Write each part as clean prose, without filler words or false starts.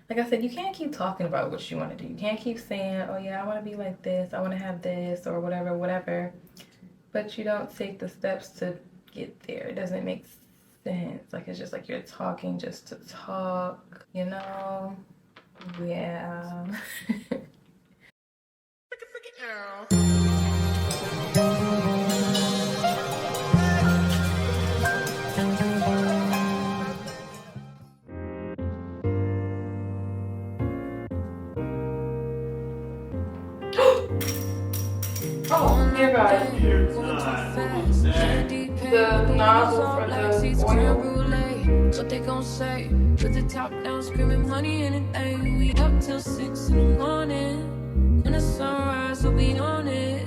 like I said, you can't keep talking about what you want to do. You can't keep saying, oh yeah, I want to be like this, I want to have this, or whatever, whatever. But you don't take the steps to get there. It doesn't make sense. Like, it's just like you're talking just to talk, you know? Yeah. Oh, here guys. The nozzle for the oil. What they gon' say? Put the top down, screaming money, anything. We up till 6 in the morning. When the sunrise, we'll be on it.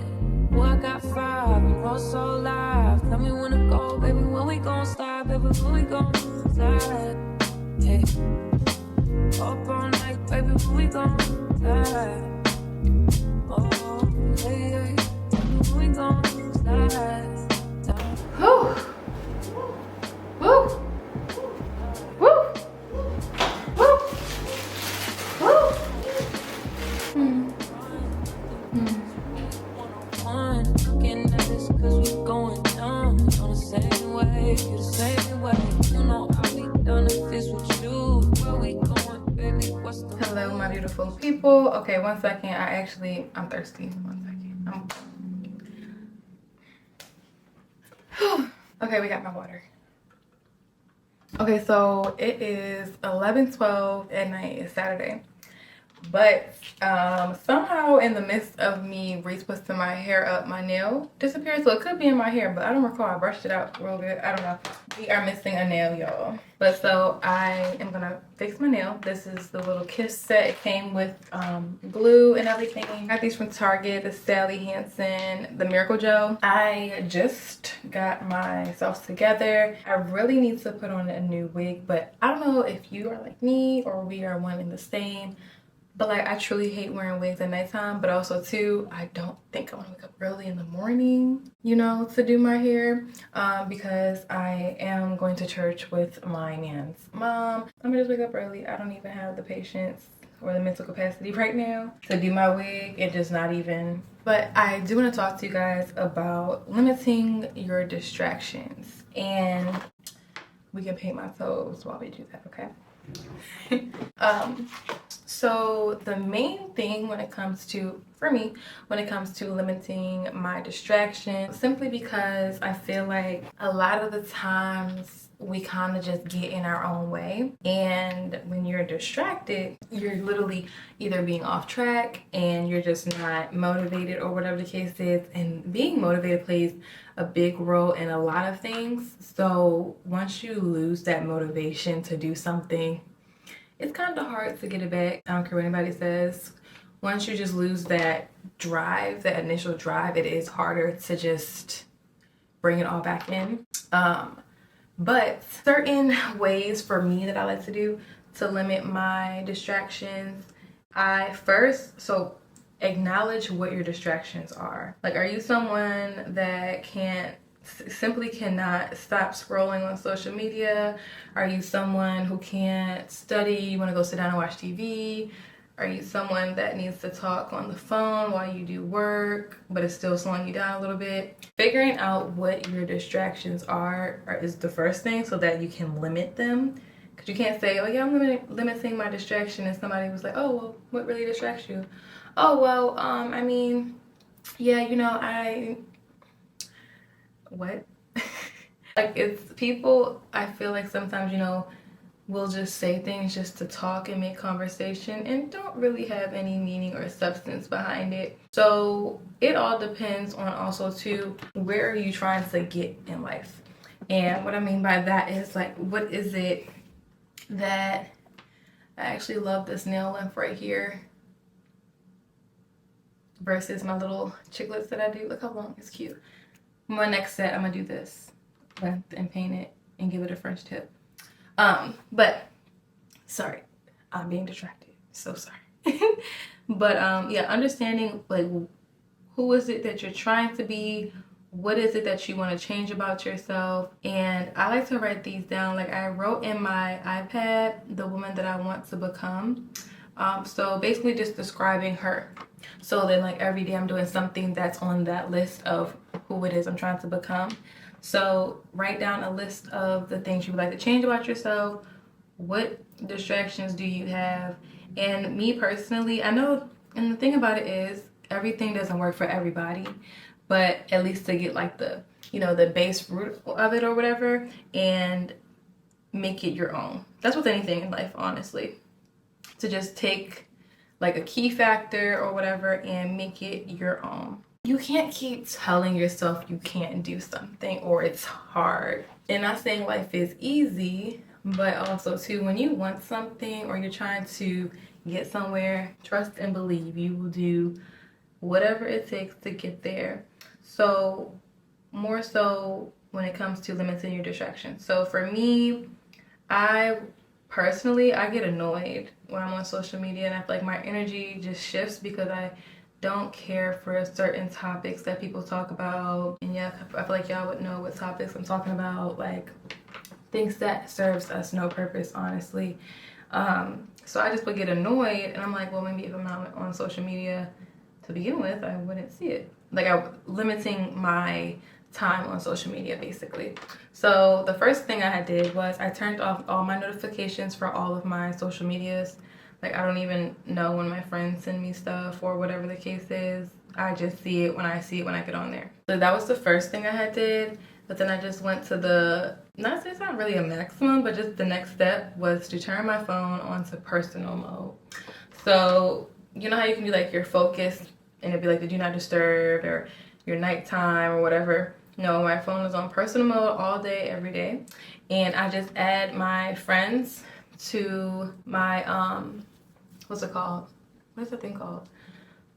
Boy, I got 5 and roll so live. Tell me when to go, baby. When we gon' stop, baby. When we gon' slide. Hey. Up all night, baby. When we gon' slide. Oh, hey, hey. Tell me when we gon' slide. Whew. Woo. Woo. Woo. Woo. Looking at this cause we going down on the same way, you the same way. You know I'll be done if this with you. Where we going, baby? What's the Hello, my beautiful people. Okay, 1 second. I'm thirsty. 1 second. Okay, we got my water. Okay, so it is 11:12 at night. It's Saturday. But somehow in the midst of me retwisting my hair up, my nail disappeared. So it could be in my hair, but I don't recall. I brushed it out real good. I don't know. We are missing a nail, y'all. But so I am gonna fix my nail. This is the little Kiss set. It came with glue and everything. I got these from Target, the Sally Hansen, the Miracle Gel. I just got myself together. I really need to put on a new wig, but I don't know if you are like me or we are one and the same. But like, I truly hate wearing wigs at nighttime, but also too, I don't think I want to wake up early in the morning, you know, to do my hair, because I am going to church with my nan's mom. I'm gonna just wake up early. I don't even have the patience or the mental capacity right now to do my wig. It just not even. But I do want to talk to you guys about limiting your distractions, and we can paint my toes while we do that, okay? So the main thing when it comes to, for me, when it comes to limiting my distractions, simply because I feel like a lot of the times we kind of just get in our own way, and when you're distracted, you're literally either being off track and you're just not motivated or whatever the case is, and being motivated plays a big role in a lot of things. So once you lose that motivation to do something, it's kind of hard to get it back. I don't care what anybody says. Once you just lose that drive, that initial drive, it is harder to just bring it all back in. But certain ways for me that I like to do to limit my distractions, so acknowledge what your distractions are. Like, are you someone that simply cannot stop scrolling on social media? Are you someone who can't study, you want to go sit down and watch TV? Are you someone that needs to talk on the phone while you do work, but it's still slowing you down a little bit? Figuring out what your distractions are is the first thing, so that you can limit them. Because you can't say, oh yeah, I'm limiting my distraction, and somebody was like, oh, well, what really distracts you? Oh, well, I mean, yeah, you know, what? Like, it's people, I feel like sometimes, you know, will just say things just to talk and make conversation and don't really have any meaning or substance behind it. So it all depends on also too, where are you trying to get in life? And what I mean by that is, like, what is it that, I actually love this nail length right here versus my little chiclets that I do. Look how long, it's cute. My next set, I'm gonna do this length and paint it and give it a French tip. But sorry, I'm being distracted, so sorry. But yeah, understanding, like, who is it that you're trying to be, what is it that you want to change about yourself? And I like to write these down. Like I wrote in my iPad the woman that I want to become. So basically just describing her. So then like every day I'm doing something that's on that list of who it is I'm trying to become. So write down a list of the things you would like to change about yourself. What distractions do you have? And me personally, I know, and the thing about it is everything doesn't work for everybody, but at least to get like the, the base root of it or whatever, and make it your own. That's with anything in life, honestly. To just take like a key factor or whatever and make it your own. You can't keep telling yourself you can't do something or it's hard. And not saying life is easy, but also too, when you want something or you're trying to get somewhere, trust and believe you will do whatever it takes to get there. So more so when it comes to limiting your distractions. So for me, I get annoyed when I'm on social media, and I feel like my energy just shifts because I don't care for certain topics that people talk about. And yeah, I feel like y'all would know what topics I'm talking about, like things that serves us no purpose, honestly. So I just would get annoyed, and I'm like, well, maybe if I'm not on social media to begin with, I wouldn't see it. Like I'm limiting my time on social media, basically. So the first thing I did was I turned off all my notifications for all of my social medias. Like I don't even know when my friends send me stuff or whatever the case is. I just see it when I get on there. So that was the first thing I did. But then I just went to it's not really a maximum, but just the next step was to turn my phone onto personal mode. So you know how you can do like your focus and it'd be like the do not disturb or your nighttime or whatever. No, my phone is on personal mode all day, every day. And I just add my friends to my, what's it called? What's that thing called?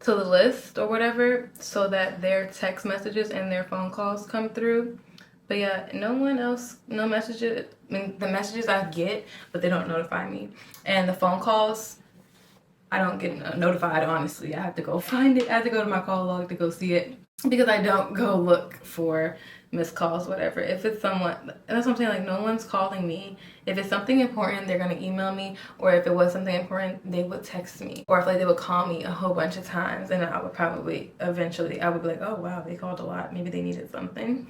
To the list or whatever, so that their text messages and their phone calls come through. But yeah, no messages. I mean, the messages I get, but they don't notify me. And the phone calls, I don't get notified, honestly. I have to go find it. I have to go to my call log to go see it, because I don't go look for missed calls, whatever. If it's someone, and that's what I'm saying, like no one's calling me. If it's something important, they're gonna email me, or if it was something important, they would text me, or if like they would call me a whole bunch of times, and I would probably eventually I would be like, oh wow, they called a lot, maybe they needed something.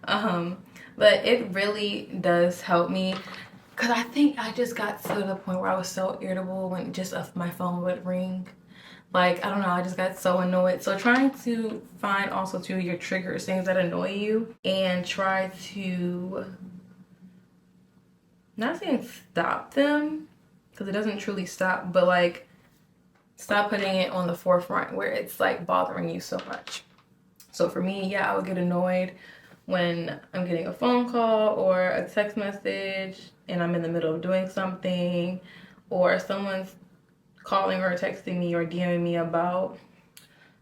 But it really does help me, because I think I just got to the point where I was so irritable when just my phone would ring. Like, I don't know, I just got so annoyed. So trying to find also too your triggers, things that annoy you, and try to, not saying stop them, because it doesn't truly stop, but like stop putting it on the forefront where it's like bothering you so much. So for me, yeah, I would get annoyed when I'm getting a phone call or a text message and I'm in the middle of doing something, or someone's calling or texting me or DMing me about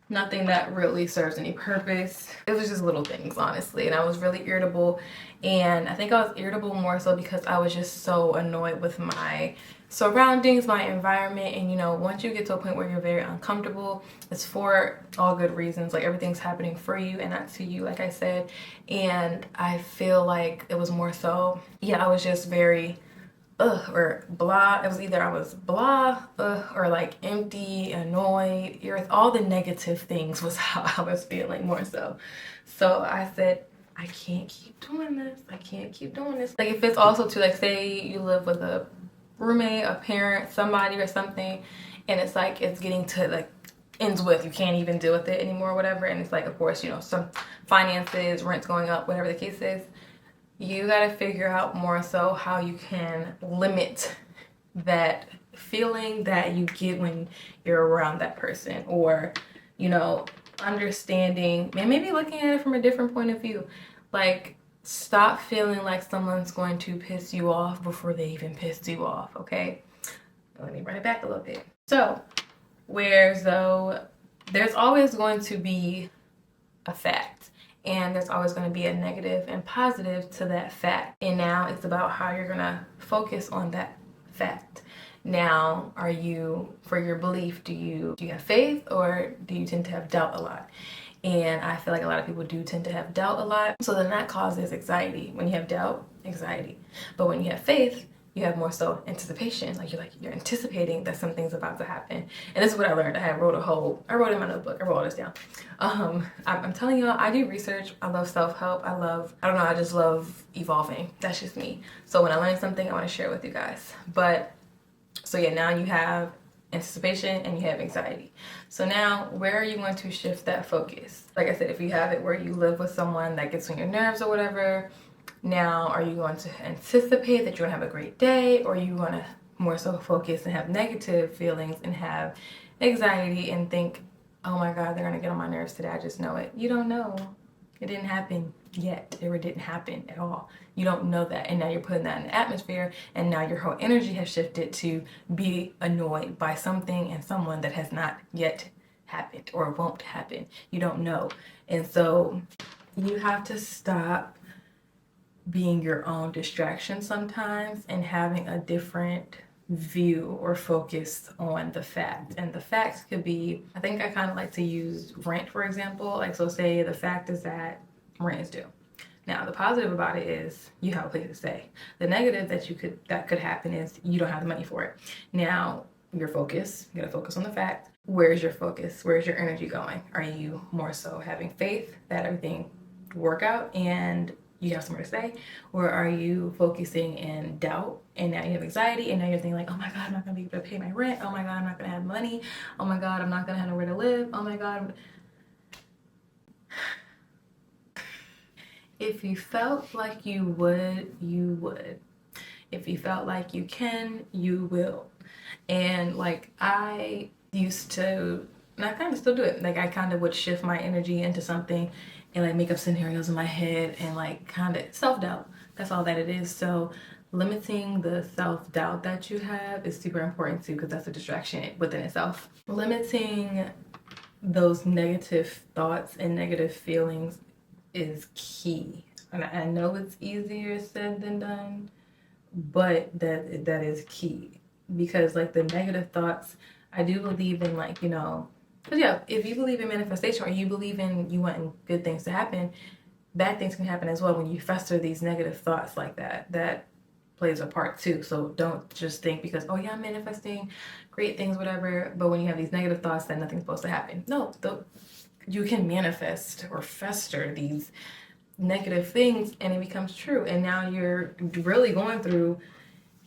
nothing that really serves any purpose. It was just little things, honestly, and I was really irritable. And I think I was irritable more so because I was just so annoyed with my surroundings, my environment. And once you get to a point where you're very uncomfortable, it's for all good reasons. Like everything's happening for you and not to you, like I said. And I feel like it was more so, I was just very or blah. It was either I was blah, or like empty, annoyed, all the negative things was how I was feeling more so. So I said, I can't keep doing this. I can't keep doing this. Like if it's also to like, say you live with a roommate, a parent, somebody or something, and it's like it's getting to like ends with you can't even deal with it anymore or whatever, and it's like, of course, some finances, rent's going up, whatever the case is. You gotta figure out more so how you can limit that feeling that you get when you're around that person, or, understanding and maybe looking at it from a different point of view. Like, stop feeling like someone's going to piss you off before they even pissed you off, okay? Let me run it back a little bit. So, there's always going to be a fact. And there's always going to be a negative and positive to that fact. And now it's about how you're going to focus on that fact. Now, for your belief, do you have faith, or do you tend to have doubt a lot? And I feel like a lot of people do tend to have doubt a lot. So then that causes anxiety. When you have doubt, anxiety. But when you have faith, you have more so anticipation. You're anticipating that something's about to happen. And this is what I learned. I wrote it in my notebook. I wrote all this down. I'm telling y'all, I do research. I love self-help. I just love evolving. That's just me. So when I learn something, I want to share it with you guys. But so yeah, now you have anticipation and you have anxiety. So now where are you going to shift that focus? Like I said, if you have it where you live with someone that gets on your nerves or whatever, now are you going to anticipate that you're going to have a great day, or are you going to more so focus and have negative feelings and have anxiety and think, oh my God, they're going to get on my nerves today, I just know it. You don't know. It didn't happen yet. It didn't happen at all. You don't know that. And now you're putting that in the atmosphere, and now your whole energy has shifted to be annoyed by something and someone that has not yet happened or won't happen. You don't know. And so you have to stop being your own distraction sometimes and having a different view or focus on the fact. And the facts could be, I think I kind of like to use rent, for example. Like, so say the fact is that rent is due. Now, the positive about it is you have a place to stay. The negative that could happen is you don't have the money for it. Now, you gotta focus on the fact. Where's your focus? Where's your energy going? Are you more so having faith that everything will work out and you have somewhere to stay? Or are you focusing in doubt and now you have anxiety and now you're thinking like, oh my God, I'm not gonna be able to pay my rent. Oh my God, I'm not gonna have money. Oh my God, I'm not gonna have nowhere to live. Oh my God. If you felt like you would, you would. If you felt like you can, you will. And like I used to, and I kind of still do it. Like I kind of would shift my energy into something and like make up scenarios in my head and like kind of self-doubt. That's all that it is. So limiting the self-doubt that you have is super important too, because that's a distraction within itself. Limiting those negative thoughts and negative feelings is key. And I know it's easier said than done, but that is key. Because like the negative thoughts, I do believe in like, because yeah, if you believe in manifestation or you believe in you wanting good things to happen, bad things can happen as well when you fester these negative thoughts like that. That plays a part too. So don't just think because, oh yeah, I'm manifesting great things, whatever. But when you have these negative thoughts that nothing's supposed to happen. No, you can manifest or fester these negative things and it becomes true. And now you're really going through,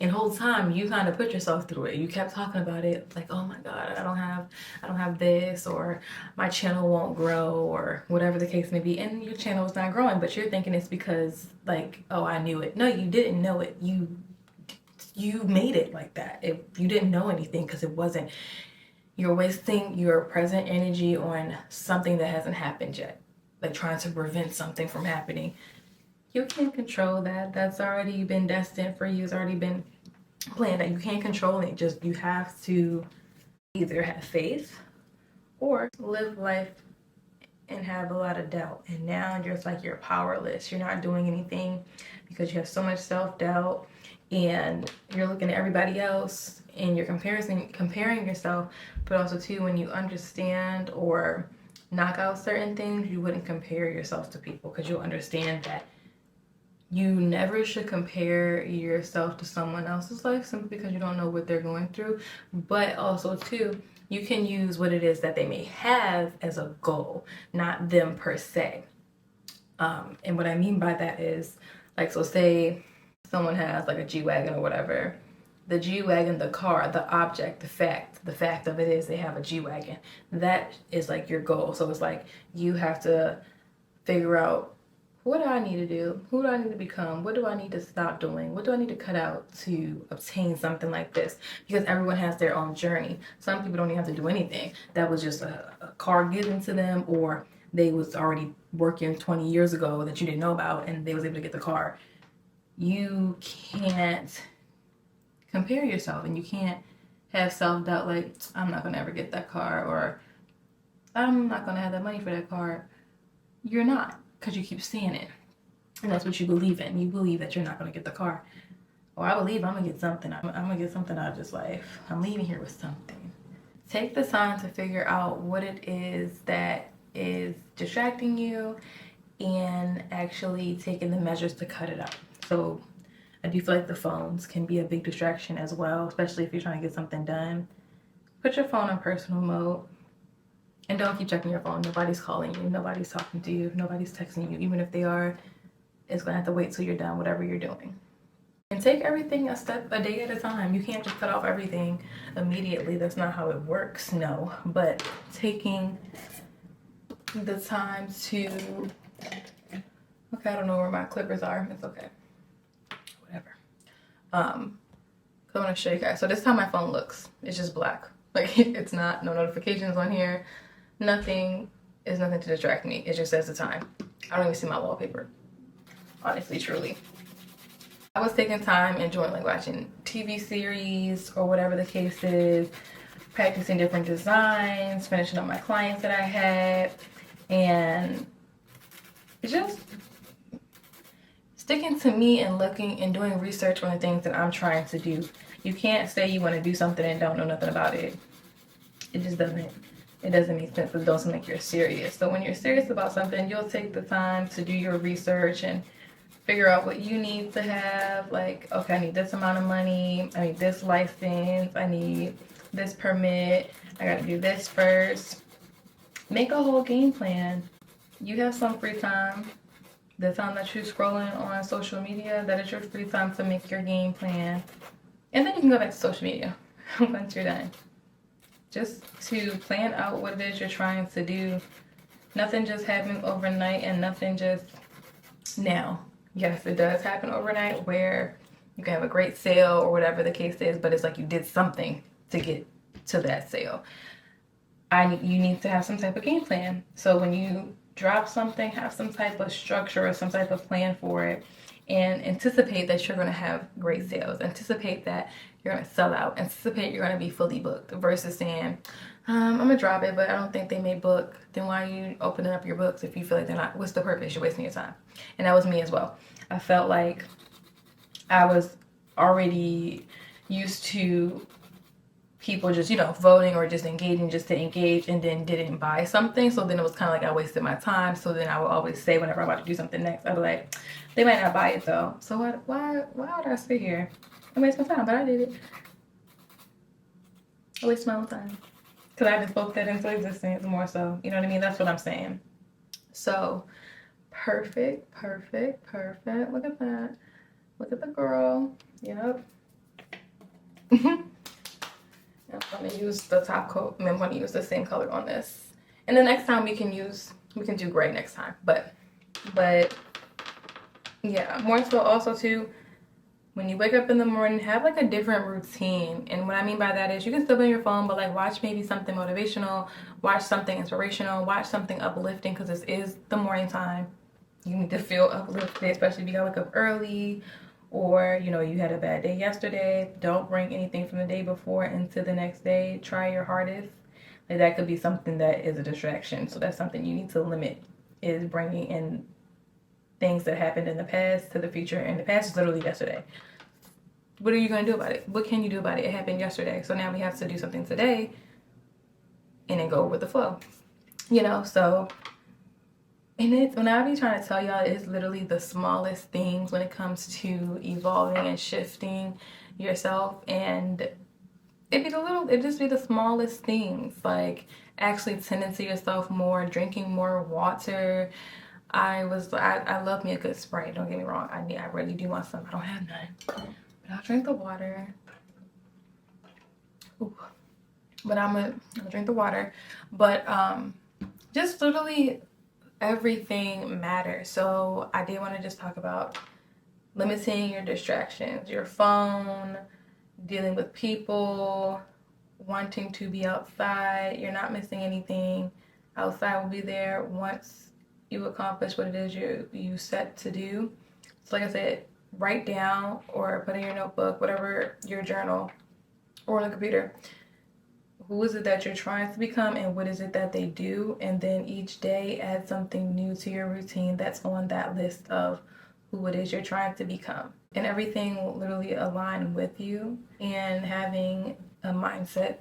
and whole time you kind of put yourself through it. You kept talking about it like, oh my God, I don't have this, or my channel won't grow, or whatever the case may be. And your channel is not growing, but you're thinking it's because like, oh, I knew it. No, you didn't know it. You made it like that. You didn't know anything because it wasn't. You're wasting your present energy on something that hasn't happened yet, like trying to prevent something from happening. You can't control that. That's already been destined for you. It's already been planned that you can't control it. Just you have to either have faith or live life and have a lot of doubt. And now you're powerless. You're not doing anything because you have so much self-doubt and you're looking at everybody else and you're comparing yourself. But also too, when you understand or knock out certain things, you wouldn't compare yourself to people because you'll understand that you never should compare yourself to someone else's life simply because you don't know what they're going through. But also too, you can use what it is that they may have as a goal, not them per se. And what I mean by that is, like, so say someone has like a G-Wagon or whatever. The G-Wagon, the car, the object, the fact of it is they have a G-Wagon. That is like your goal. So it's like you have to figure out, what do I need to do? Who do I need to become? What do I need to stop doing? What do I need to cut out to obtain something like this? Because everyone has their own journey. Some people don't even have to do anything. That was just a car given to them, or they was already working 20 years ago that you didn't know about and they was able to get the car. You can't compare yourself and you can't have self-doubt like, I'm not going to ever get that car, or I'm not going to have that money for that car. You're not. Because you keep seeing it. And that's what you believe in. You believe that you're not going to get the car. Or I believe I'm going to get something. I'm going to get something out of this life. I'm leaving here with something. Take the time to figure out what it is that is distracting you and actually taking the measures to cut it out. So I do feel like the phones can be a big distraction as well, especially if you're trying to get something done. Put your phone on personal mode and don't keep checking your phone. Nobody's calling you, nobody's talking to you, nobody's texting you. Even if they are, it's gonna have to wait till you're done whatever you're doing. And take everything a day at a time. You can't just cut off everything immediately. That's not how it works, no. But taking the time to, okay, I don't know where my clippers are. It's okay. Whatever. I want to show you guys. So this is how my phone looks. It's just black. Like, it's not, no notifications on here. Nothing to distract me. It just says the time. I don't even see my wallpaper. Honestly, truly. I was taking time enjoying like watching TV series or whatever the case is, practicing different designs, finishing up my clients that I had, and just sticking to me and looking and doing research on the things that I'm trying to do. You can't say you want to do something and don't know nothing about it. It just doesn't. It doesn't make sense. It doesn't make you're serious. So when you're serious about something, you'll take the time to do your research and figure out what you need to have. Like, okay, I need this amount of money. I need this license. I need this permit. I got to do this first. Make a whole game plan. You have some free time. The time that you're scrolling on social media, that is your free time to make your game plan. And then you can go back to social media once you're done. Just to plan out what it is you're trying to do. Nothing just happens overnight and nothing just now. Yes, it does happen overnight where you can have a great sale or whatever the case is, but it's like you did something to get to that sale. You need to have some type of game plan. So when you drop something, have some type of structure or some type of plan for it, and anticipate that you're going to have great sales. Anticipate that you're going to sell out. Anticipate you're going to be fully booked versus saying, I'm going to drop it, but I don't think they may book. Then why are you opening up your books if you feel like they're not? What's the purpose? You're wasting your time. And that was me as well. I felt like I was already used to people just, voting or just engaging just to engage and then didn't buy something. So then it was kind of like I wasted my time. So then I would always say whenever I'm about to do something next, I'd be like, they might not buy it though. So why would I sit here and waste my time? But I did it. I wasted my own time. Because I just spoke that into existence more so. You know what I mean? That's what I'm saying. So perfect. Look at that. Look at the girl. Yep. I'm going to use the top coat. I'm going to use the same color on this. And the next time we can do gray next time. But yeah, more so also too, when you wake up in the morning, have like a different routine. And what I mean by that is you can still be on your phone, but like watch maybe something motivational, watch something inspirational, watch something uplifting, because this is the morning time. You need to feel uplifted, especially if you gotta wake up early, or you had a bad day yesterday. Don't bring anything from the day before into the next day. Try your hardest. Like that could be something that is a distraction. So that's something you need to limit, is bringing in things that happened in the past to the future. And the past is literally yesterday. What are you going to do about it? What can you do about it? It happened yesterday. So now we have to do something today and then go with the flow. So, and it's, when I be trying to tell y'all, it's literally the smallest things when it comes to evolving and shifting yourself. And it'd just be the smallest things, like actually tending to yourself more, drinking more water. I love me a good Sprite, don't get me wrong. I really do want some. I don't have none, but I'll drink the water. Ooh. But I'll drink the water. But just literally everything matters. So I did want to just talk about limiting your distractions, your phone, dealing with people, wanting to be outside. You're not missing anything. Outside will be there once you accomplish what it is you set to do. So like I said, write down or put in your notebook, whatever, your journal or on the computer, who is it that you're trying to become and what is it that they do, and then each day add something new to your routine that's on that list of who it is you're trying to become. And everything will literally align with you, and having a mindset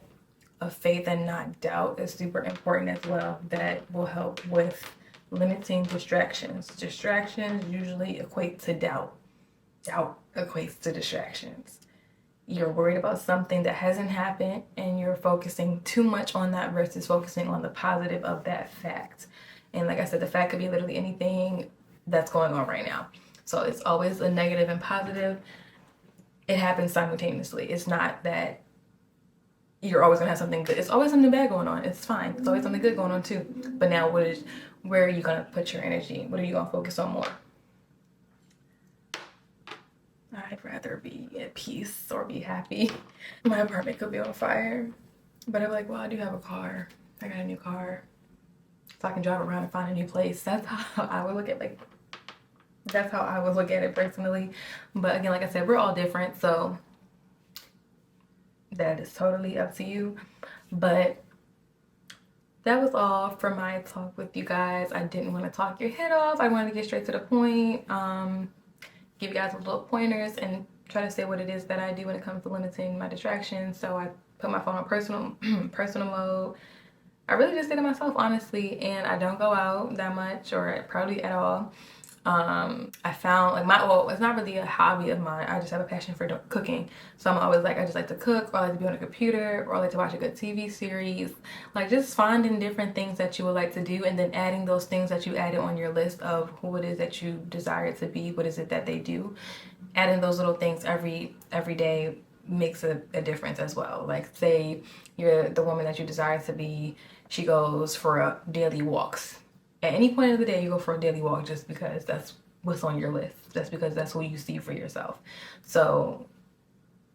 of faith and not doubt is super important as well. That will help with limiting distractions. Distractions usually equate to doubt. Doubt equates to distractions. You're worried about something that hasn't happened and you're focusing too much on that versus focusing on the positive of that fact. And like I said, the fact could be literally anything that's going on right now. So it's always a negative and positive. It happens simultaneously. It's not that you're always gonna have something good. It's always something bad going on. It's fine. It's always something good going on too. But now where are you gonna put your energy? What are you gonna focus on more? I'd rather be at peace or be happy. My apartment could be on fire, but I'm like, well, I do have a car. I got a new car, so I can drive around and find a new place. That's how I would look at that's how I would look at it personally. But again, like I said, we're all different, so that is totally up to you. But that was all for my talk with you guys. I didn't want to talk your head off. I wanted to get straight to the point. Give you guys little pointers and try to say what it is that I do when it comes to limiting my distractions. So I put my phone on personal mode. I really just did it myself, honestly, and I don't go out that much or probably at all. I found it's not really a hobby of mine. I just have a passion for cooking. So I'm always like, I just like to cook, or I like to be on a computer, or I like to watch a good TV series. Like just finding different things that you would like to do and then adding those things that you added on your list of who it is that you desire to be, what is it that they do. Adding those little things every day makes a difference as well. Like say you're the woman that you desire to be, she goes for daily walks. At any point of the day, you go for a daily walk just because that's what's on your list. That's because that's who you see for yourself. So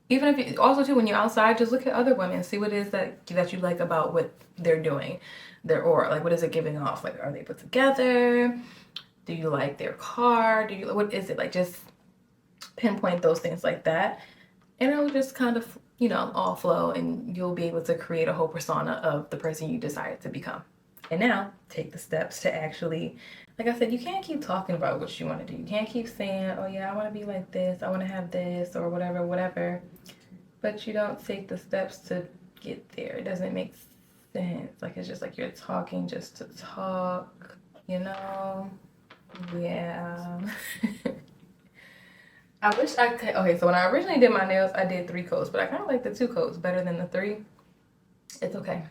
even if you, also too, when you're outside, just look at other women, see what it is that you like about what they're doing. Their aura, like what is it giving off? Like, are they put together? Do you like their car? What is it? Like just pinpoint those things like that. And it'll just kind of, all flow and you'll be able to create a whole persona of the person you desire to become. And now take the steps to actually, like I said, you can't keep talking about what you want to do. You can't keep saying, oh yeah, I want to be like this, I want to have this, or whatever. But you don't take the steps to get there. It doesn't make sense. Like it's just like you're talking just to talk, Yeah. I wish I could. Okay, so when I originally did my nails, I did 3 coats, but I kind of like the 2 coats better than the 3. It's okay.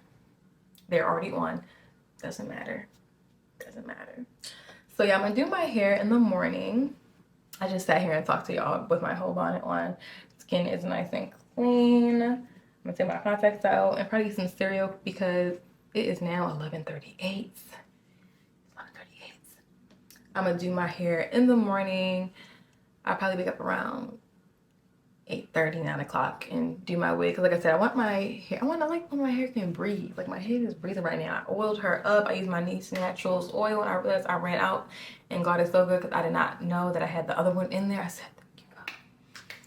They're already on. Doesn't matter. So yeah, I'm gonna do my hair in the morning. I just sat here and talked to y'all with my whole bonnet on. Skin is nice and clean. I'm gonna take my contacts out and probably eat some cereal because it is now 11:38. I'm gonna do my hair in the morning. I'll probably wake up around 8:30, 9 o'clock and do my wig. Because like I said, I want my hair, when my hair can breathe. Like my hair is breathing right now. I oiled her up. I used my Niche Naturals oil and I realized I ran out and God is so good because I did not know that I had the other one in there. I said, thank you God.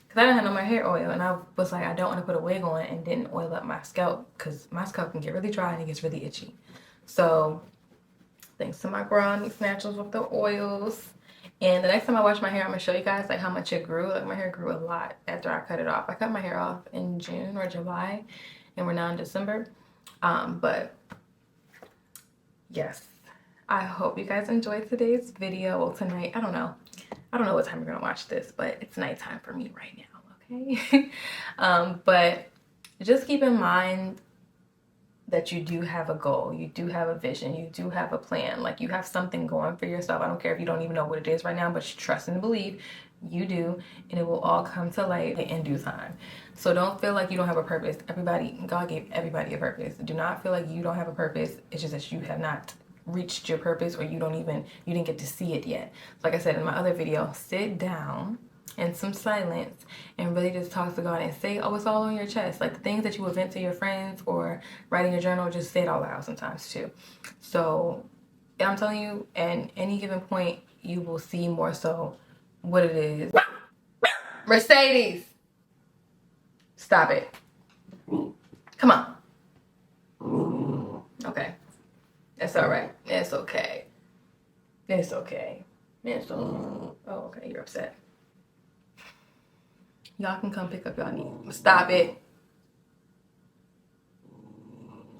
Because I didn't have no more hair oil and I was like, I don't want to put a wig on and didn't oil up my scalp because my scalp can get really dry and it gets really itchy. So thanks to my girl Niche Naturals with the oils. And the next time I wash my hair, I'm gonna show you guys like how much it grew. Like my hair grew a lot after I cut it off. I cut my hair off in June or July and we're now in December. But yes, I hope you guys enjoyed today's video. Well, tonight, I don't know what time you're gonna watch this, but it's nighttime for me right now, okay? But just keep in mind that you do have a goal, you do have a vision, you do have a plan, like you have something going for yourself. I don't care if you don't even know what it is right now, but you trust and believe you do, and it will all come to light in due time. So don't feel like you don't have a purpose. God gave everybody a purpose. Do not feel like you don't have a purpose. It's just that you have not reached your purpose or you didn't get to see it yet. Like I said in my other video, sit down and some silence and really just talk to God and say, oh, it's all on your chest. Like the things that you would vent to your friends or write in your journal, just say it out loud sometimes too. So I'm telling you, at any given point, you will see more so what it is. Mercedes, stop it. Come on. Okay. That's all right. It's okay. It's okay. Oh, okay. You're upset. Y'all can come pick up y'all need. Stop it.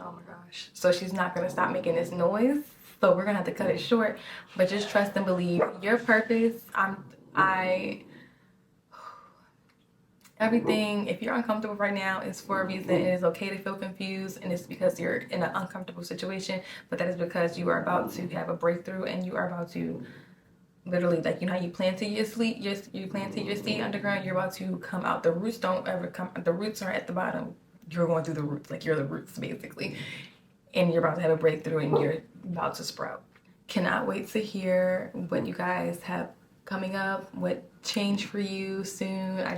Oh my gosh. So she's not gonna stop making this noise. So we're gonna have to cut it short. But just trust and believe your purpose. Everything, if you're uncomfortable right now, is for a reason. It is okay to feel confused, and it's because you're in an uncomfortable situation, but that is because you are about to have a breakthrough, and you are about to literally, like, you know how you plant your seed, you planted your seed underground, you're about to come out. The roots don't ever come, the roots are at the bottom. You're going through the roots, like you're the roots basically. And you're about to have a breakthrough and you're about to sprout. Cannot wait to hear what you guys have coming up, what changed for you soon. I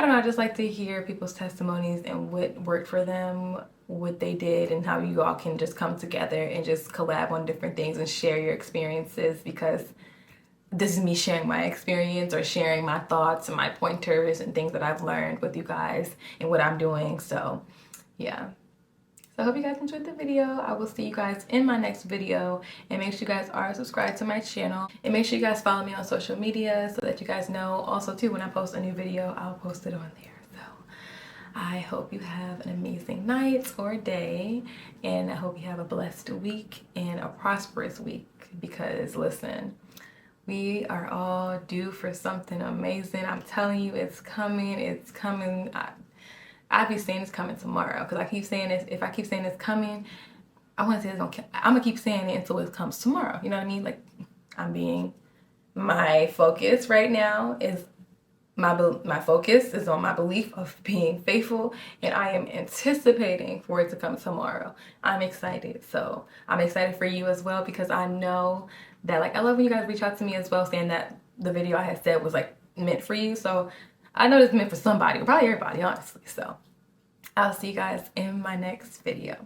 don't know, I just like to hear people's testimonies and what worked for them, what they did, and how you all can just come together and just collab on different things and share your experiences, because this is me sharing my experience or sharing my thoughts and my pointers and things that I've learned with you guys and what I'm doing. So yeah. So I hope you guys enjoyed the video. I will see you guys in my next video, and make sure you guys are subscribed to my channel, and make sure you guys follow me on social media so that you guys know also too when I post a new video, I'll post it on there. So I hope you have an amazing night or day, and I hope you have a blessed week and a prosperous week, because listen, we are all due for something amazing. I'm telling you, it's coming. It's coming. I be saying it's coming tomorrow, because I keep saying this. If I keep saying it's coming, I want to say it's gonna. I'm gonna keep saying it until it comes tomorrow. You know what I mean? Like, my focus right now is my focus is on my belief of being faithful, and I am anticipating for it to come tomorrow. I'm excited. So I'm excited for you as well, because I know that, like, I love when you guys reach out to me as well, saying that the video I had said was like meant for you. So I know it's meant for somebody, probably everybody, honestly. So I'll see you guys in my next video.